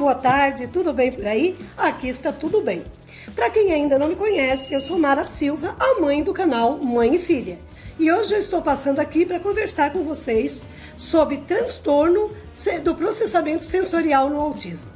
boa tarde, tudo bem por aí? Aqui está tudo bem. Para quem ainda não me conhece, eu sou Mara Silva, a mãe do canal Mãe e Filha. E hoje eu estou passando aqui para conversar com vocês sobre transtorno do processamento sensorial no autismo.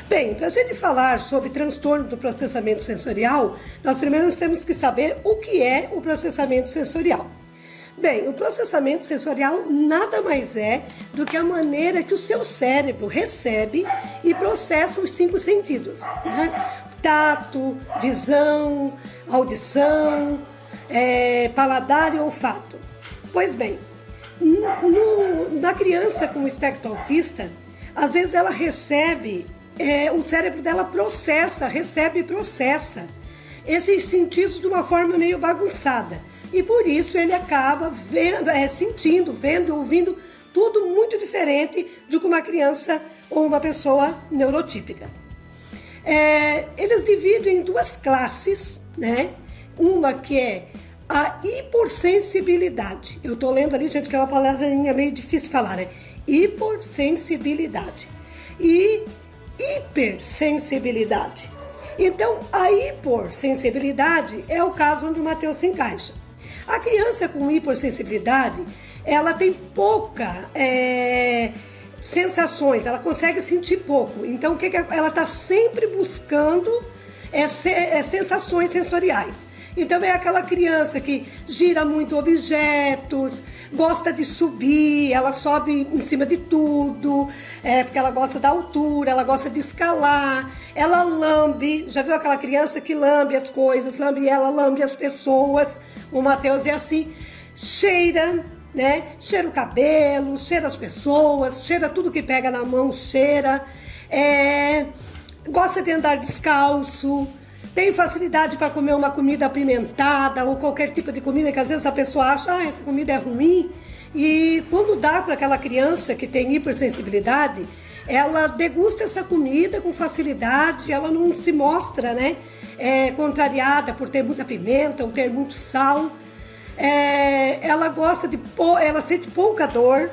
Bem, para a gente falar sobre transtorno do processamento sensorial, nós primeiro temos que saber o que é o processamento sensorial. Bem, o processamento sensorial nada mais é do que a maneira que o seu cérebro recebe e processa os 5 sentidos, né? Tato, visão, audição, paladar e olfato. Pois bem, na criança com espectro autista, às vezes ela recebe... o cérebro dela recebe e processa esses sentidos de uma forma meio bagunçada. E por isso ele acaba sentindo, vendo, ouvindo tudo muito diferente de uma criança ou uma pessoa neurotípica. Eles dividem em 2 classes, né? Uma que é a hipersensibilidade. Eu estou lendo ali, gente, que é uma palavrinha meio difícil de falar, né? Hipersensibilidade. E hipersensibilidade. Então, a hipersensibilidade é o caso onde o Matheus se encaixa. A criança com hipersensibilidade, ela tem pouca sensações, ela consegue sentir pouco. Então, o que ela está sempre buscando sensações sensoriais. Então é aquela criança que gira muito objetos, gosta de subir, ela sobe em cima de tudo, porque ela gosta da altura, ela gosta de escalar, ela lambe, já viu aquela criança que lambe as coisas, lambe as pessoas, o Matheus é assim, cheira, né? Cheira o cabelo, cheira as pessoas, cheira tudo que pega na mão, cheira, gosta de andar descalço, tem facilidade para comer uma comida apimentada ou qualquer tipo de comida que às vezes a pessoa acha, essa comida é ruim. E quando dá para aquela criança que tem hipersensibilidade, ela degusta essa comida com facilidade, ela não se mostra, né, contrariada por ter muita pimenta ou ter muito sal. Ela sente pouca dor.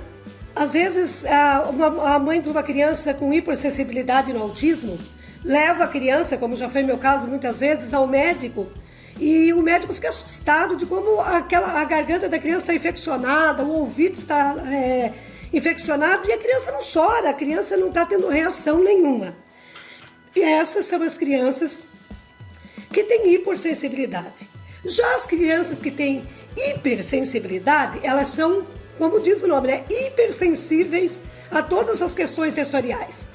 Às vezes a mãe de uma criança com hipersensibilidade no autismo leva a criança, como já foi meu caso muitas vezes, ao médico, e o médico fica assustado de como a garganta da criança está infeccionada, o ouvido está infeccionado, e a criança não chora, a criança não está tendo reação nenhuma. E essas são as crianças que têm hipersensibilidade. Já as crianças que têm hipersensibilidade, elas são, como diz o nome, né, hipersensíveis a todas as questões sensoriais.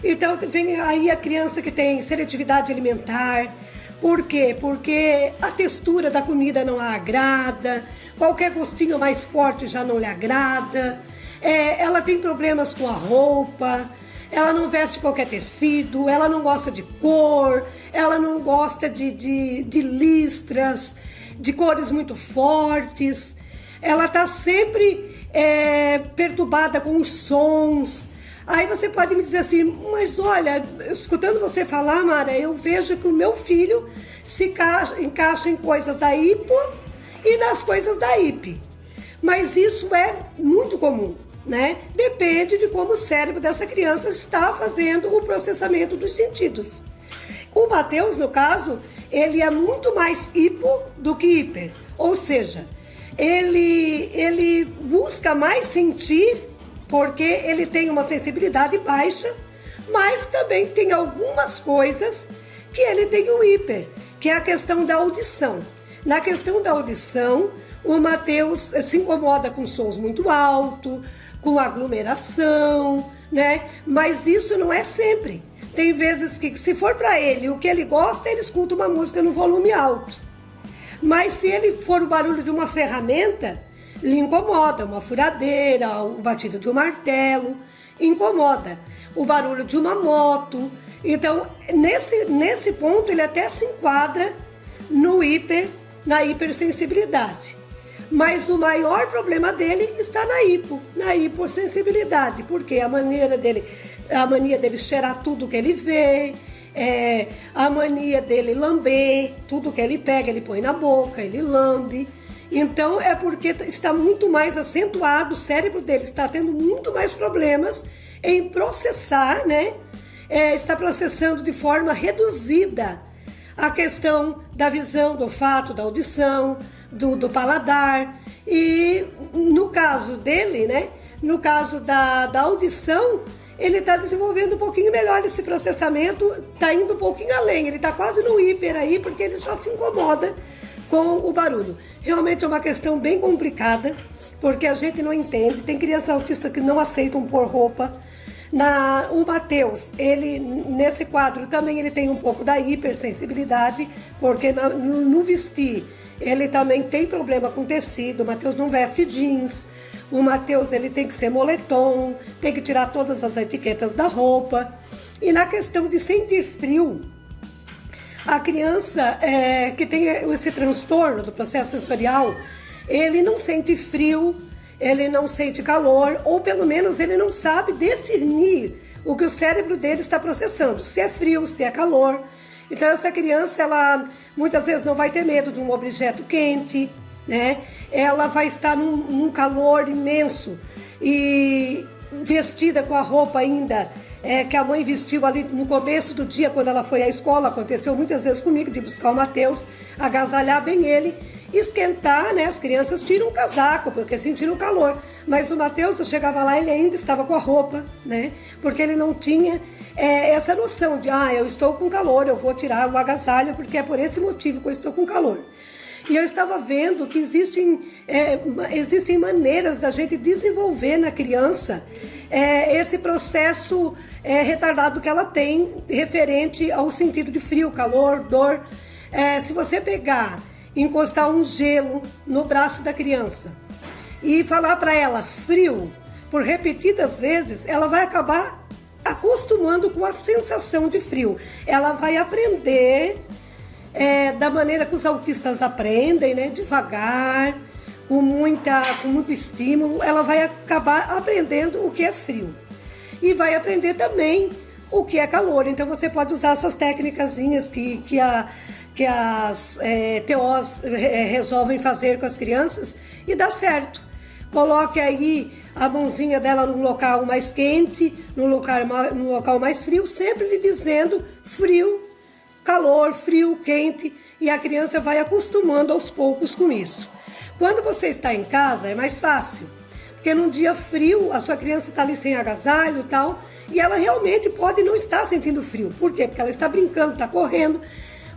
Então vem aí a criança que tem seletividade alimentar. Por quê? Porque a textura da comida não a agrada, qualquer gostinho mais forte já não lhe agrada, ela tem problemas com a roupa, ela não veste qualquer tecido, ela não gosta de cor, ela não gosta de listras, de cores muito fortes, ela está sempre perturbada com os sons. Aí você pode me dizer assim, mas olha, escutando você falar, Mara, eu vejo que o meu filho se encaixa em coisas da hipo e nas coisas da hipe. Mas isso é muito comum, né? Depende de como o cérebro dessa criança está fazendo o processamento dos sentidos. O Matheus, no caso, ele é muito mais hipo do que hiper. Ou seja, ele busca mais sentir, porque ele tem uma sensibilidade baixa, mas também tem algumas coisas que ele tem o hiper, que é a questão da audição. Na questão da audição, o Matheus se incomoda com sons muito altos, com aglomeração, né? Mas isso não é sempre. Tem vezes que, se for para ele o que ele gosta, ele escuta uma música no volume alto. Mas se ele for o barulho de uma ferramenta, lhe incomoda, uma furadeira, o batido de um martelo, incomoda. O barulho de uma moto. Então, nesse ponto, ele até se enquadra na hipersensibilidade. Mas o maior problema dele está na hipossensibilidade, porque a mania dele cheirar tudo que ele vê, a mania dele lamber, tudo que ele pega, ele põe na boca, ele lambe. Então é porque está muito mais acentuado, o cérebro dele está tendo muito mais problemas em processar, né? Está processando de forma reduzida a questão da visão, do olfato, da audição, do paladar. E no caso dele, né? No caso da audição, ele está desenvolvendo um pouquinho melhor esse processamento, está indo um pouquinho além, ele está quase no hiper aí, porque ele já se incomoda com o barulho. Realmente é uma questão bem complicada, porque a gente não entende. Tem crianças autistas que não aceitam pôr roupa. O Matheus, ele nesse quadro também ele tem um pouco da hipersensibilidade, porque no vestir ele também tem problema com tecido. O Matheus não veste jeans. O Matheus ele tem que ser moletom, tem que tirar todas as etiquetas da roupa. E na questão de sentir frio, a criança que tem esse transtorno do processo sensorial, ele não sente frio, ele não sente calor, ou pelo menos ele não sabe discernir o que o cérebro dele está processando, se é frio, se é calor. Então essa criança, ela muitas vezes não vai ter medo de um objeto quente, né? Ela vai estar num calor imenso e vestida com a roupa ainda que a mãe vestiu ali no começo do dia, quando ela foi à escola. Aconteceu muitas vezes comigo, de buscar o Matheus, agasalhar bem ele, esquentar, né? As crianças tiram o casaco, porque sentiram o calor. Mas o Matheus, eu chegava lá, ele ainda estava com a roupa, né? Porque ele não tinha essa noção de, eu estou com calor, eu vou tirar o agasalho, porque é por esse motivo que eu estou com calor. E eu estava vendo que existem maneiras da gente desenvolver na criança esse processo retardado que ela tem, referente ao sentido de frio, calor, dor. Se você pegar, encostar um gelo no braço da criança e falar para ela frio, por repetidas vezes, ela vai acabar acostumando com a sensação de frio. Ela vai aprender da maneira que os autistas aprendem, né? Devagar, com muito estímulo. Ela vai acabar aprendendo o que é frio e vai aprender também o que é calor. Então você pode usar essas técnicazinhas que as TOs resolvem fazer com as crianças e dá certo. Coloque aí a mãozinha dela no local mais quente, no local mais frio, sempre lhe dizendo frio, calor, frio, quente, e a criança vai acostumando aos poucos com isso. Quando você está em casa é mais fácil, porque num dia frio a sua criança está ali sem agasalho e tal, e ela realmente pode não estar sentindo frio. Por quê? Porque ela está brincando, está correndo.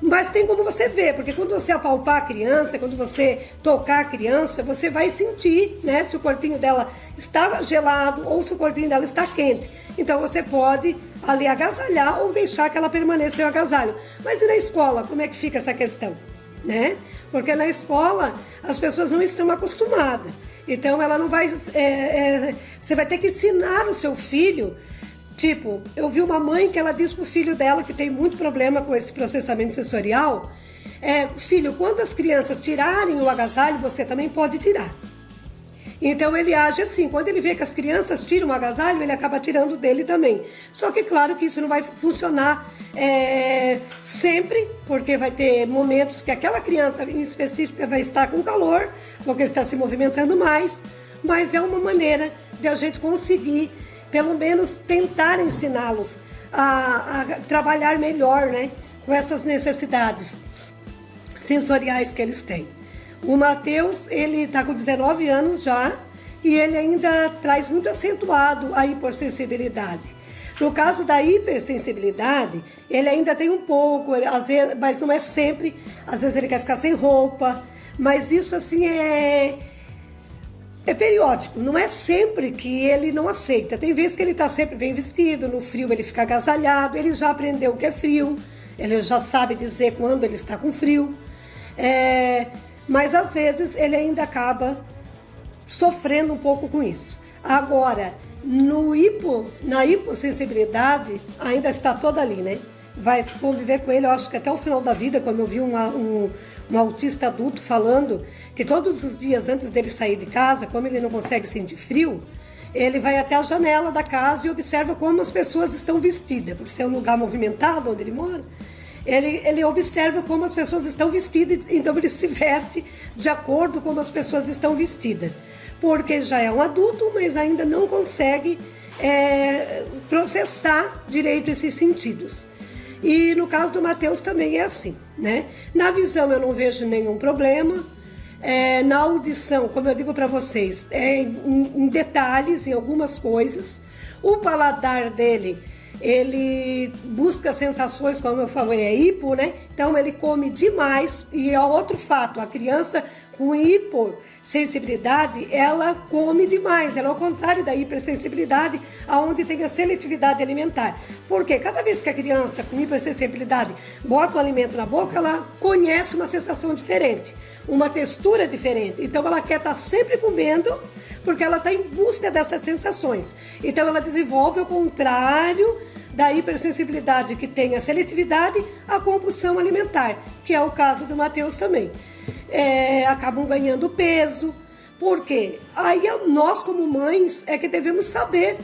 Mas tem como você ver, porque quando você apalpar a criança, quando você tocar a criança, você vai sentir, né, se o corpinho dela está gelado ou se o corpinho dela está quente. Então você pode ali agasalhar ou deixar que ela permaneça em agasalho. Mas e na escola, como é que fica essa questão? Né? Porque na escola as pessoas não estão acostumadas. Então ela não vai... você vai ter que ensinar o seu filho. Tipo, eu vi uma mãe que ela disse pro filho dela, que tem muito problema com esse processamento sensorial, filho, quando as crianças tirarem o agasalho, você também pode tirar. Então ele age assim, quando ele vê que as crianças tiram o agasalho, ele acaba tirando dele também. Só que claro que isso não vai funcionar sempre, porque vai ter momentos que aquela criança em específico vai estar com calor, porque está se movimentando mais, mas é uma maneira de a gente conseguir pelo menos tentar ensiná-los a trabalhar melhor, né, com essas necessidades sensoriais que eles têm. O Matheus, ele está com 19 anos já e ele ainda traz muito acentuado a hipersensibilidade. No caso da hipersensibilidade, ele ainda tem um pouco, às vezes, mas não é sempre. Às vezes ele quer ficar sem roupa, mas isso assim é periódico, não é sempre que ele não aceita. Tem vezes que ele está sempre bem vestido, no frio ele fica agasalhado, ele já aprendeu o que é frio, ele já sabe dizer quando ele está com frio, mas às vezes ele ainda acaba sofrendo um pouco com isso. Agora, na hipossensibilidade, ainda está toda ali, né? Vai conviver com ele, eu acho que até o final da vida, como eu vi um autista adulto falando que todos os dias antes dele sair de casa, como ele não consegue sentir frio, ele vai até a janela da casa e observa como as pessoas estão vestidas, por ser um lugar movimentado onde ele mora. Ele observa como as pessoas estão vestidas, então ele se veste de acordo com como as pessoas estão vestidas. Porque já é um adulto, mas ainda não consegue processar direito esses sentidos. E no caso do Matheus também é assim, né? Na visão eu não vejo nenhum problema. Na audição, como eu digo para vocês, em detalhes, em algumas coisas. O paladar dele, ele busca sensações, como eu falei, é hipo, né? Então ele come demais. E é outro fato, a criança com hipossensibilidade, ela come demais. Ela é o contrário da hipersensibilidade, onde tem a seletividade alimentar. Porque cada vez que a criança com hipersensibilidade bota o alimento na boca, ela conhece uma sensação diferente, uma textura diferente. Então ela quer estar sempre comendo, porque ela está em busca dessas sensações. Então ela desenvolve o contrário da hipersensibilidade, que tem a seletividade, a compulsão alimentar, que é o caso do Matheus também. Acabam ganhando peso. Por quê? Aí nós, como mães, é que devemos saber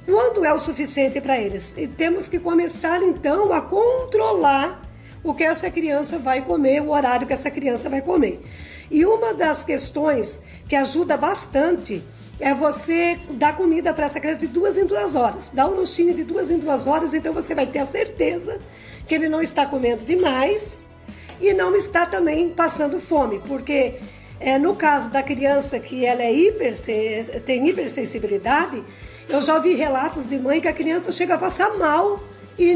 quando é o suficiente para eles. E temos que começar, então, a controlar o que essa criança vai comer, o horário que essa criança vai comer. E uma das questões que ajuda bastante é você dar comida para essa criança de 2 em 2 horas. Dá um lanchinho de 2 em 2 horas, então você vai ter a certeza que ele não está comendo demais e não está também passando fome. Porque no caso da criança que ela tem hipersensibilidade, eu já ouvi relatos de mãe que a criança chega a passar mal e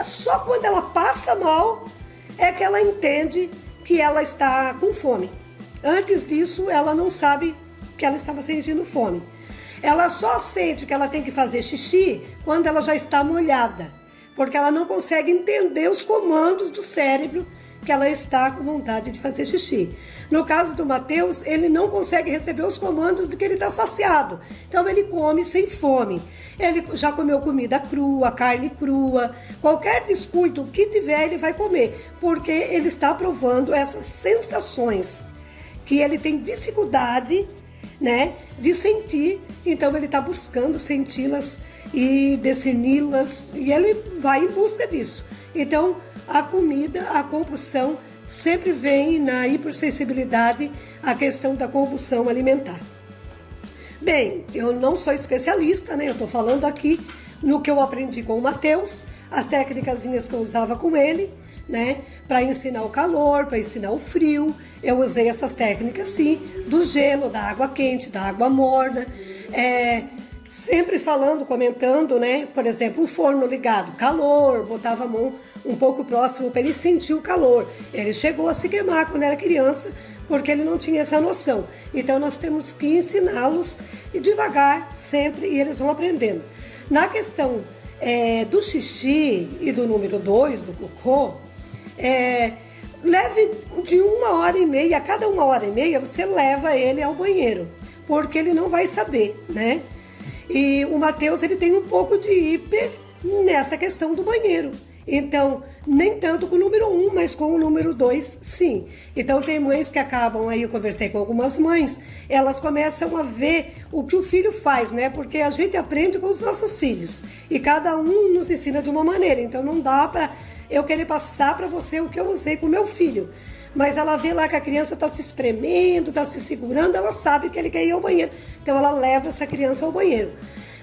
só quando ela passa mal é que ela entende que ela está com fome. Antes disso, ela não sabe que ela estava sentindo fome. Ela só sente que ela tem que fazer xixi quando ela já está molhada, porque ela não consegue entender os comandos do cérebro que ela está com vontade de fazer xixi. No caso do Matheus, ele não consegue receber os comandos de que ele está saciado. Então ele come sem fome. Ele já comeu comida crua, carne crua, qualquer descuido que tiver ele vai comer, porque ele está provando essas sensações que ele tem dificuldade, né, de sentir. Então ele está buscando senti-las e discerni-las, e ele vai em busca disso. Então a comida, a compulsão, sempre vem na hipersensibilidade, a questão da compulsão alimentar. Bem, eu não sou especialista, né? Eu estou falando aqui no que eu aprendi com o Matheus, as técnicas que eu usava com ele, né? Para ensinar o calor, para ensinar o frio. Eu usei essas técnicas, sim, do gelo, da água quente, da água morna. Sempre falando, comentando, né? Por exemplo, o forno ligado, calor, botava a mão um pouco próximo para ele sentir o calor. Ele chegou a se queimar quando era criança, porque ele não tinha essa noção. Então nós temos que ensiná-los e devagar, sempre, e eles vão aprendendo. Na questão do xixi e do número 2, do cocô, leve de 1h30, a cada 1h30 você leva ele ao banheiro, porque ele não vai saber, né? E o Matheus, ele tem um pouco de hiper nessa questão do banheiro. Então, nem tanto com o número 1, mas com o número 2, sim. Então, tem mães que acabam, aí eu conversei com algumas mães, elas começam a ver o que o filho faz, né? Porque a gente aprende com os nossos filhos. E cada um nos ensina de uma maneira. Então, não dá para eu querer passar para você o que eu usei com o meu filho. Mas ela vê lá que a criança está se espremendo, está se segurando, ela sabe que ele quer ir ao banheiro. Então, ela leva essa criança ao banheiro.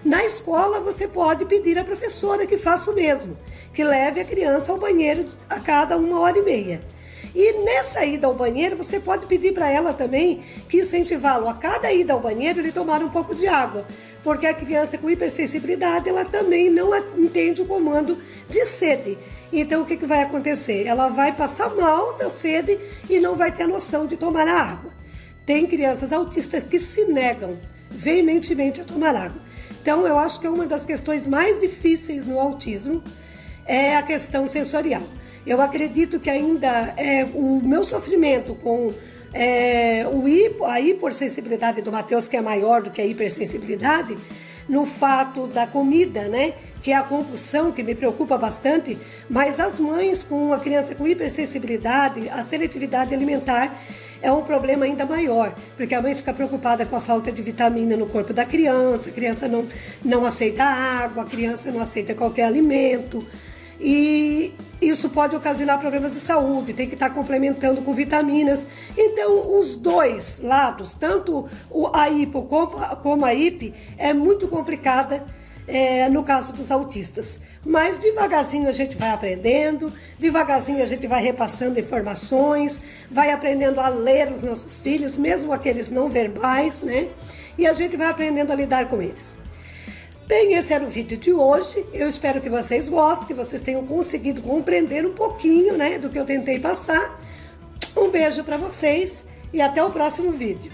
Na escola, você pode pedir à professora que faça o mesmo, que leve a criança ao banheiro a cada 1h30. E nessa ida ao banheiro, você pode pedir para ela também que incentivá-lo a cada ida ao banheiro ele tomar um pouco de água, porque a criança com hipersensibilidade, ela também não entende o comando de sede. Então, o que vai acontecer? Ela vai passar mal da sede e não vai ter a noção de tomar a água. Tem crianças autistas que se negam veementemente a tomar água. Então, eu acho que uma das questões mais difíceis no autismo é a questão sensorial. Eu acredito que ainda o meu sofrimento com a hipersensibilidade do Matheus, que é maior do que a hipersensibilidade, no fato da comida, né? Que é a compulsão, que me preocupa bastante, mas as mães com uma criança com hipersensibilidade, a seletividade alimentar é um problema ainda maior, porque a mãe fica preocupada com a falta de vitamina no corpo da criança, a criança não aceita água, a criança não aceita qualquer alimento, e isso pode ocasionar problemas de saúde, tem que estar complementando com vitaminas. Então, os dois lados, tanto a hipo como a hipe, é muito complicada no caso dos autistas. Mas devagarzinho a gente vai aprendendo, devagarzinho a gente vai repassando informações, vai aprendendo a ler os nossos filhos, mesmo aqueles não verbais, né? E a gente vai aprendendo a lidar com eles. Bem, esse era o vídeo de hoje. Eu espero que vocês gostem, que vocês tenham conseguido compreender um pouquinho, né, do que eu tentei passar. Um beijo para vocês e até o próximo vídeo.